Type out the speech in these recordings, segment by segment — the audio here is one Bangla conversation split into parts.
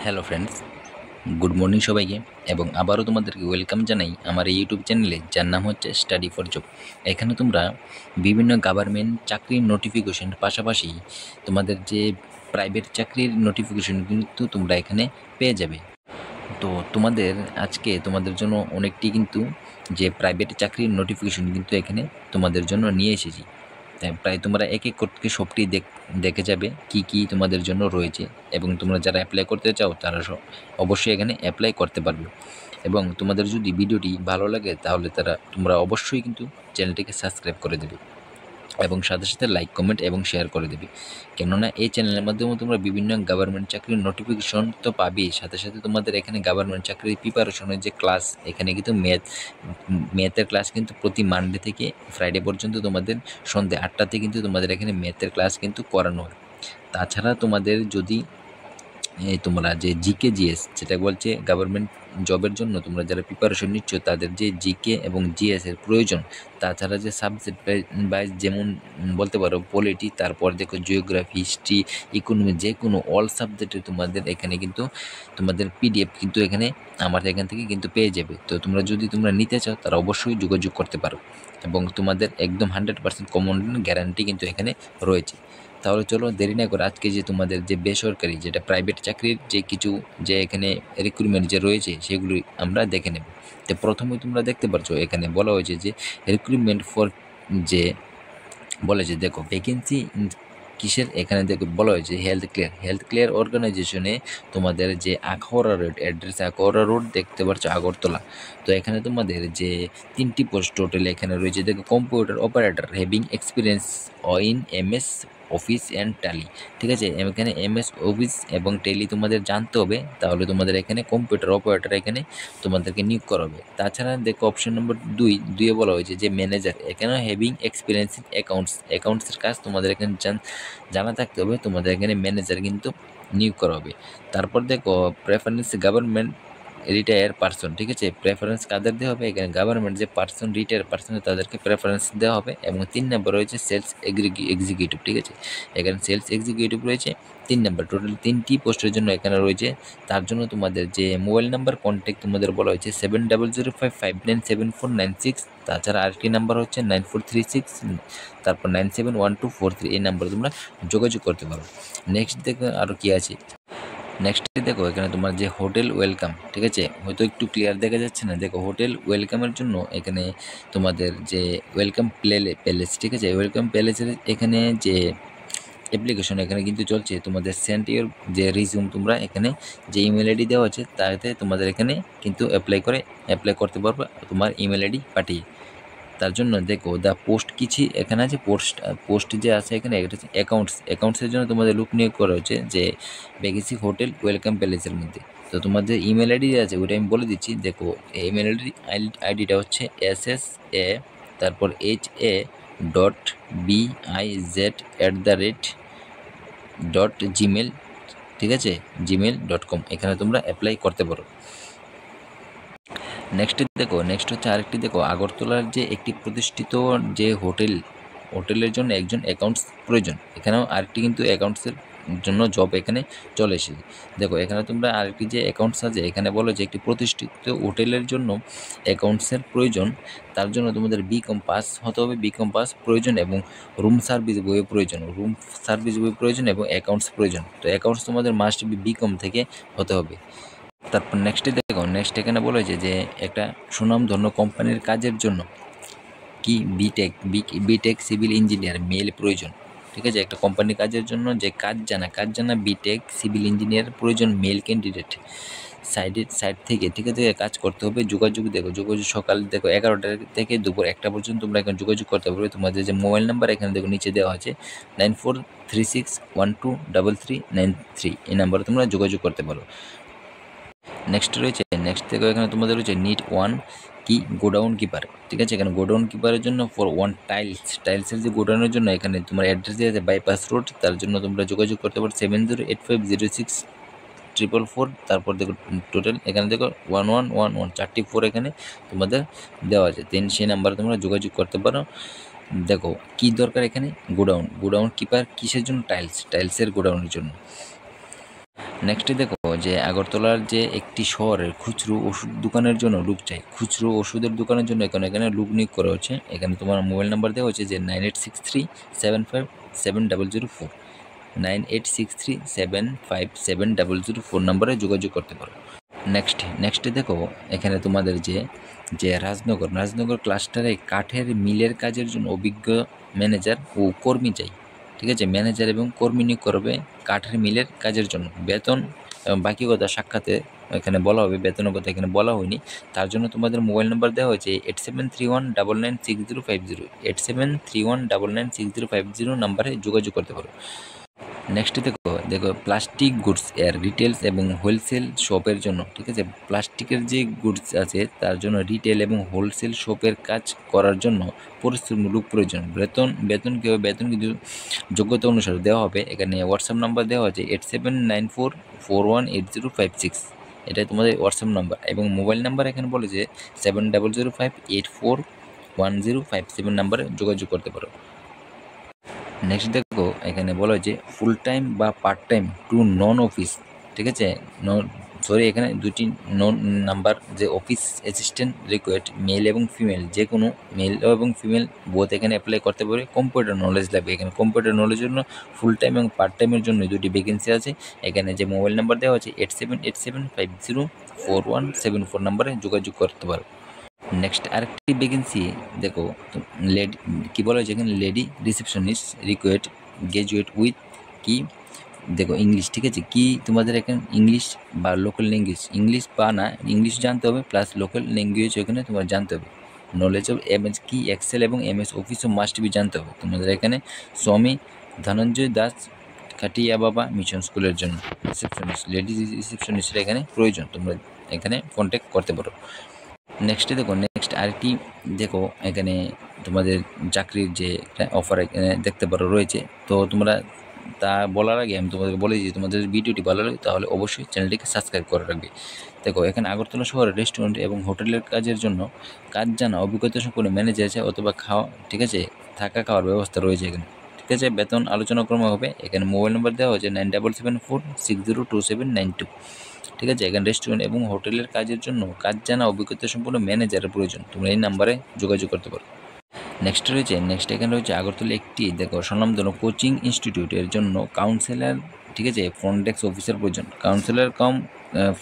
হ্যালো ফ্রেন্ডস, গুড মর্নিং সবাইকে এবং আবারও তোমাদেরকে ওয়েলকাম জানাই আমার এই ইউটিউব চ্যানেলে, যার নাম হচ্ছে স্টাডি ফর জব। এখানে তোমরা বিভিন্ন গভর্নমেন্ট চাকরির নোটিফিকেশনের পাশাপাশি তোমাদের যে প্রাইভেট চাকরির নোটিফিকেশন কিন্তু তোমরা এখানে পেয়ে যাবে। তো আজকে তোমাদের জন্য অনেকটি কিন্তু যে প্রাইভেট চাকরির নোটিফিকেশন কিন্তু এখানে তোমাদের জন্য নিয়ে এসেছি। তাই প্রায় তোমরা এক এক করতে সবটি দেখে যাবে কি কি তোমাদের জন্য রয়েছে, এবং তোমরা যারা অ্যাপ্লাই করতে চাও তারা অবশ্যই এখানে অ্যাপ্লাই করতে পারবে। এবং তোমাদের যদি ভিডিওটি ভালো লাগে তাহলে তোমরা অবশ্যই কিন্তু চ্যানেলটিকে সাবস্ক্রাইব করে দেবে এবং সাথে সাথে লাইক, কমেন্ট এবং শেয়ার করে দেবে। কেননা এই চ্যানেলের মাধ্যমে তোমরা বিভিন্ন গভর্নমেন্ট চাকরির নোটিফিকেশন তো পাবেই, সাথে সাথে তোমাদের এখানে গভর্নমেন্ট চাকরির প্রিপারেশনের যে ক্লাস, এখানে কিন্তু ম্যাথের ক্লাস কিন্তু প্রতি মানডে থেকে ফ্রাইডে পর্যন্ত তোমাদের সন্ধ্যে 8টাতে কিন্তু তোমাদের এখানে ম্যাথের ক্লাস কিন্তু করানো হয়। তাছাড়া তোমাদের যদি তোমরা যে জিকে জিএস যেটা বলছে গভর্নমেন্ট জবের জন্য তোমরা যারা প্রিপারেশন নিচ্ছ তাদের যে জিকে এবং জিএস এর প্রয়োজন, তাছাড়া যে সাবজেক্ট ওয়াইজ যেমন বলতে পারো পলিটি, তারপর দেখো জিওগ্রাফি, হিস্ট্রি, ইকোনমি, যে কোনো অল সাবজেক্টে তোমাদের এখানে কিন্তু তোমাদের পিডিএফ কিন্তু এখানে আমার এখান থেকে কিন্তু পেয়ে যাবে। তো তোমরা নিতে চাও তারা অবশ্যই যোগাযোগ করতে পারো, এবং তোমাদের একদম 100% কমন গ্যারান্টি কিন্তু এখানে রয়েছে। তাহলে চলো দেরি না করে আজকে যে তোমাদের যে বেসরকারি যেটা প্রাইভেট চাকরির যে এখানে রিক্রুটমেন্ট যে রয়েছে সেগুলি আমরা দেখে নেব। তো প্রথমে তোমরা দেখতে পাচ্ছ এখানে বলা হয়েছে যে রিক্রুটমেন্ট ফর, যে বলেছে দেখো ভ্যাকেন্সি কিসের, এখানে দেখো বলা হয়েছে হেলথ কেয়ার অর্গানাইজেশনে তোমাদের যে Akhaura road address, Akhaura road দেখতে পাচ্ছ, আগরতলা। তো এখানে তোমাদের যে 3টি পোস্ট টোটাল এখানে রয়েছে। দেখো computer operator having experience in MS office and tally. ঠিক আছে, এখানে এমএস অফিস এবং ট্যালি তোমাদের জানতে হবে, তাহলে তোমাদের এখানে কম্পিউটার অপারেটর এখানে তোমাদেরকে নিয়োগ করা হবে। তাছাড়া দেখো অপশন নম্বর 2 বলা হয়েছে যে ম্যানেজার, এখানে হ্যাভিং এক্সপিরিয়েন্স ইন অ্যাকাউন্টসের কাজ তোমাদের এখানে জানা থাকতে হবে, তোমাদের এখানে ম্যানেজার কিন্তু নিয়োগ করা হবে। তারপর দেখো প্রেফারেন্স গভর্নমেন্ট রিটায়ার পারসন। ঠিক আছে, প্রেফারেন্স কাদের দেওয়া হবে, এখানে গভর্নমেন্ট যে পার্সন রিটায়ার পার্সন তাদেরকে প্রেফারেন্স দেওয়া হবে। এবং 3 নম্বর রয়েছে সেলস এক্সিকিউটিভ। ঠিক আছে, এখানে সেলস এক্সিকিউটিভ রয়েছে 3 নম্বর। টোটাল 3টি পোস্টের জন্য এখানে রয়েছে। তার জন্য তোমাদের যে মোবাইল নাম্বার কন্ট্যাক্ট তোমাদের বলা হয়েছে 7005597496। তাছাড়া আরেকটি নাম্বার হচ্ছে 9436, তারপর 971243। এই নাম্বারে তোমরা যোগাযোগ করতে পারো। নেক্সট দেখো আরও কী আছে। নেক্সটে দেখো এখানে তোমার যে হোটেল ওয়েলকাম, ঠিক আছে, হয়তো একটু ক্লিয়ার দেখা যাচ্ছে না। দেখো হোটেল ওয়েলকামের জন্য এখানে তোমাদের যে ওয়েলকাম প্যালেস, ঠিক আছে, ওয়েলকাম প্যালেসের এখানে যে অ্যাপ্লিকেশন এখানে কিন্তু চলছে। তোমাদের সেন্ড ইউর যে রিজিউম, তোমরা এখানে যে ইমেল আইডি দেওয়া আছে তাতে তোমাদের এখানে কিন্তু অ্যাপ্লাই করতে পারবে তোমার ইমেল আইডি পাঠিয়ে। তার জন্য দেখো দ্য পোস্ট কিছু এখানে আছে, পোস্ট যে আছে এখানে এটা হচ্ছে অ্যাকাউন্টসের জন্য তোমাদের লুক নিয়োগ করা হচ্ছে যে ভ্যাকেন্সি হোটেল ওয়েলকাম প্যালেসের মধ্যে। তো তোমাদের ইমেল আইডি আছে ওইটা আমি বলে দিচ্ছি। দেখো ইমেল আইডিটা হচ্ছে SSA তারপর HA.BIZ@gmail, ঠিক আছে, gmail.com। এখানে তোমরা অ্যাপ্লাই করতে পারো। নেক্সট হচ্ছে আরেকটি দেখো আগরতলার যে একটি প্রতিষ্ঠিত যে হোটেলের জন্য একজন অ্যাকাউন্টস প্রয়োজন। এখানেও আরেকটি কিন্তু অ্যাকাউন্টসের জন্য জব এখানে চলে এসেছে। দেখো এখানে তোমরা আরেকটি যে অ্যাকাউন্টস আছে এখানে বলো যে একটি প্রতিষ্ঠিত হোটেলের জন্য অ্যাকাউন্টসের প্রয়োজন। তার জন্য তোমাদের বিকম পাস হতে হবে, বিকম পাস প্রয়োজন, এবং রুম সার্ভিস বই প্রয়োজন এবং অ্যাকাউন্টস প্রয়োজন। তো অ্যাকাউন্টস তোমাদের মাস্ট বি বিকম থেকে হতে হবে। তারপর নেক্সট এখানে বলেছে যে একটা সুনামধন্য কোম্পানির কাজের জন্য কি বিটেক সিভিল ইঞ্জিনিয়ার মেল প্রয়োজন। ঠিক আছে, একটা কোম্পানির কাজের জন্য যে কাজ জানা বিটেক সিভিল ইঞ্জিনিয়ার প্রয়োজন, মেল ক্যান্ডিডেট সাইট থেকে, ঠিক আছে, কাজ করতে হবে। যোগাযোগ সকাল 11টা থেকে দুপুর 1টা পর্যন্ত তোমরা এখানে যোগাযোগ করতে পারবে। তোমাদের যে মোবাইল নাম্বার এখানে নিচে দেওয়া আছে 9436123393, এই নাম্বারে তোমরা যোগাযোগ করতে পারো। নেক্সট এখানে তোমাদের রয়েছে নিড 1 কি গোডাউন কিপার। ঠিক আছে, এখানে গোডাউন কিপারের জন্য ফর 1 টাইলসের যে গোডাউনের জন্য এখানে তোমার অ্যাড্রেস দেওয়া আছে বাইপাস রোড। তার জন্য তোমরা যোগাযোগ করতে পারো 7085064444। তারপর দেখো টোটাল এখানে 1111 4টি 4 এখানে তোমাদের দেওয়া আছে। দেন সেই নাম্বারে তোমরা যোগাযোগ করতে পারো। দেখো কি দরকার এখানে গোডাউন কিপার কিসের জন্য, টাইলসের গোডাউনের জন্য। নেক্সটে দেখো যে আগরতলার যে একটি শহরের খুচরো ওষুধ দোকানের জন্য লোক চাই। খুচরো ওষুধের দোকানের জন্য এখানে লোক নিয়োগ করা হচ্ছে। এখানে তোমার মোবাইল নাম্বার দেওয়া হচ্ছে যে 9863757004, 9863757004 নাম্বারে যোগাযোগ করতে পারো। নেক্সটে দেখো এখানে তোমাদের যে রাজনগর ক্লাস্টারে কাঠের মিলের কাজের জন্য অভিজ্ঞ ম্যানেজার ও কর্মী চাই। ঠিক আছে, ম্যানেজার এবং কর্মী নিয়োগ করবে কাঠের মিলের কাজের জন্য। বেতন এবং বাকি কথা সাক্ষাতে এখানে বলা হবে, বেতনের কথা এখানে বলা হয়নি। তার জন্য তোমাদের মোবাইল নাম্বার দেওয়া হয়েছে 8731996050, 8731996050 নাম্বারে যোগাযোগ করতে পারো। নেক্সটে দেখো প্লাস্টিক গুডস এর রিটেলস এবং হোলসেল শপের জন্য। ঠিক আছে, প্লাস্টিকের যে গুডস আছে তার জন্য রিটেল এবং হোলসেল শপের কাজ করার জন্য পরিশ্রমমূলক প্রয়োজন। বেতন কিন্তু যোগ্যতা অনুসারে দেওয়া হবে। এখানে হোয়াটসঅ্যাপ নাম্বার দেওয়া আছে 8794418056, এটাই তোমাদের হোয়াটসঅ্যাপ নাম্বার। এবং মোবাইল নাম্বার এখানে বলে যে 7005841057 নাম্বারে যোগাযোগ করতে পারো। নেক্সট দেখো এখানে বলা হয়েছে ফুল টাইম বা part time to non office. ঠিক আছে, এখানে দুটি নন নাম্বার যে অফিস অ্যাসিস্ট্যান্ট রিকোয়ার্ড, মেল এবং ফিমেল, যে কোনো মেল এবং ফিমেল বোথ এখানে অ্যাপ্লাই করতে পারে। কম্পিউটার নলেজ লাগবে। এখানে কম্পিউটার নলেজের জন্য ফুল টাইম এবং পার্ট টাইমের জন্য দুটি ভ্যাকেন্সি আছে। এখানে যে মোবাইল নাম্বার দেওয়া আছে 8787504174 নাম্বারে যোগাযোগ করতে পারো। নেক্সট আরেকটি ভ্যাকেন্সি দেখো লেডি, কী বলা হয়েছে এখানে, lady receptionist required graduate with কি দেখো ইংলিশ। ঠিক আছে, কি তোমাদের এখানে ইংলিশ বা লোকাল ল্যাঙ্গুয়েজ, ইংলিশ বা না ইংলিশ জানতে হবে, প্লাস লোকাল ল্যাঙ্গুয়েজ এখানে তোমার জানতে হবে। নলেজ অফ MS কি এক্সেল এবং MS অফিসও মাস্ট বি জানতে হবে তোমাদের এখানে। স্বামী ধনঞ্জয় দাস খাটিয়া বাবা মিশন স্কুলের জন্য রিসেপশনিস্ট, লেডি রিসেপশনিস্টের এখানে প্রয়োজন, তোমরা এখানে কন্ট্যাক্ট করতে পারো। নেক্সট আরেকটি দেখো এখানে তোমাদের চাকরির যে অফার এখানে দেখতে পারো রয়েছে। তো তোমরা তা বলার আগে আমি তোমাদের বলে দিই, তোমাদের ভিডিওটি ভালো লাগে তাহলে অবশ্যই চ্যানেলটিকে সাবস্ক্রাইব করে রাখবে। দেখো এখানে আগরতলা শহরে রেস্টুরেন্ট এবং হোটেলের কাজের জন্য কাজ জানা অভিজ্ঞতা সম্পন্ন ম্যানেজার আছে অথবা ঠিক আছে থাকা খাওয়ার ব্যবস্থা রয়েছে এখানে। ঠিক আছে, বেতন আলোচনা ক্রমে হবে। এখানে মোবাইল নাম্বার দেওয়া হচ্ছে 9774602792। ঠিক আছে, এখানে রেস্টুরেন্ট এবং হোটেলের কাজের জন্য কাজ জানা অভিজ্ঞতা সম্পন্ন ম্যানেজারের প্রয়োজন, তোমরা এই নাম্বারে যোগাযোগ করতে পারো। নেক্সট এখানে রয়েছে আগরতলা একটি দেখো স্বনামধন্য কোচিং ইনস্টিটিউটের জন্য কাউন্সিলর। ঠিক আছে, ফ্রন্ট ডেস্ক অফিসার প্রয়োজন, কাউন্সিলর কম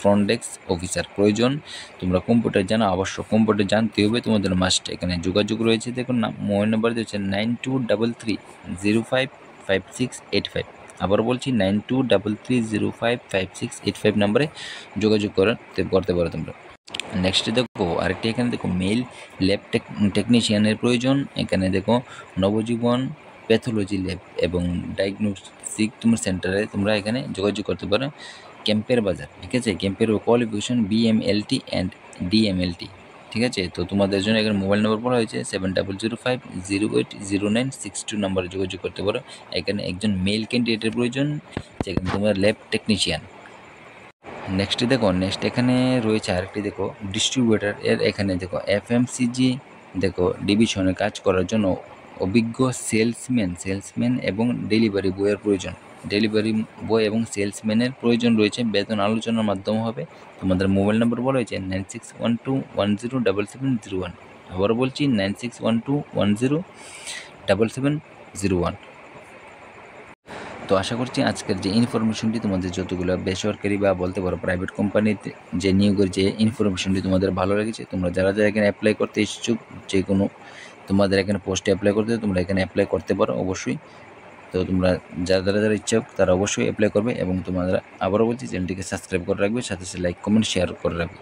ফ্রন্ট ডেস্ক অফিসার প্রয়োজন। তোমরা কম্পিউটার জানা আবশ্যক, কম্পিউটার জানতে হবে তোমাদের মাস্ট। এখানে যোগাযোগ রয়েছে, দেখুন না মোবাইল নাম্বার দিয়েছে 9233055685। আবার বলছি 9233055685 নাম্বারে যোগাযোগ করতে পারো তোমরা। নেক্সট দেখো আরেকটি এখানে দেখো মেল ল্যাব টেকনিশিয়ানের প্রয়োজন। এখানে দেখো নবজীবন প্যাথোলজি ল্যাব এবং ডায়াগনস্টিক তোমার সেন্টারে তোমরা এখানে যোগাযোগ করতে পারো। ক্যাম্পের বাজার। ঠিক আছে, ক্যাম্পের কোয়ালিফিকেশন BMLT অ্যান্ড DMLT। ঠিক আছে, তো তোমাদের জন্য এখানে মোবাইল নম্বর বলা হয়েছে 7005080962 নাম্বারে যোগাযোগ করতে পারো। এখানে একজন মেল ক্যান্ডিডেটের প্রয়োজন, যেখানে তোমার ল্যাব টেকনিশিয়ান। নেক্সট এখানে রয়েছে আরেকটি দেখো ডিস্ট্রিবিউটার এর। এখানে দেখো FMCG দেখো ডিভিশনে কাজ করার জন্য অভিজ্ঞ সেলসম্যান এবং ডেলিভারি বয়ের প্রয়োজন। ডেলিভারি বয় এবং সেলসম্যানের প্রয়োজন রয়েছে। বেতন আলোচনার মাধ্যমে হবে। তোমাদের মোবাইল নম্বর বলা হয়েছে 9612107701। আবার বলছি 9612107701। তো আশা করছি আজকের যে ইনফরমেশনটি তোমাদের যতগুলো বেসরকারি বা বলতে পারো প্রাইভেট কোম্পানিতে যে নিয়োগের যে ইনফরমেশনটি তোমাদের ভালো লেগেছে। তোমরা যারা এখানে অ্যাপ্লাই করতে ইচ্ছুক, যে কোনো তোমাদের এখানে পোস্টে অ্যাপ্লাই করতে তোমরা এখানে অ্যাপ্লাই করতে পারো অবশ্যই। তো তোমরা যারা ইচ্ছুক তারা অবশ্যই অ্যাপ্লাই করবে। এবং তোমরা আবারও বলছি চ্যানেলটিকে সাবস্ক্রাইব করে রাখবে, সাথে লাইক কমেন্ট শেয়ার করে রাখবে।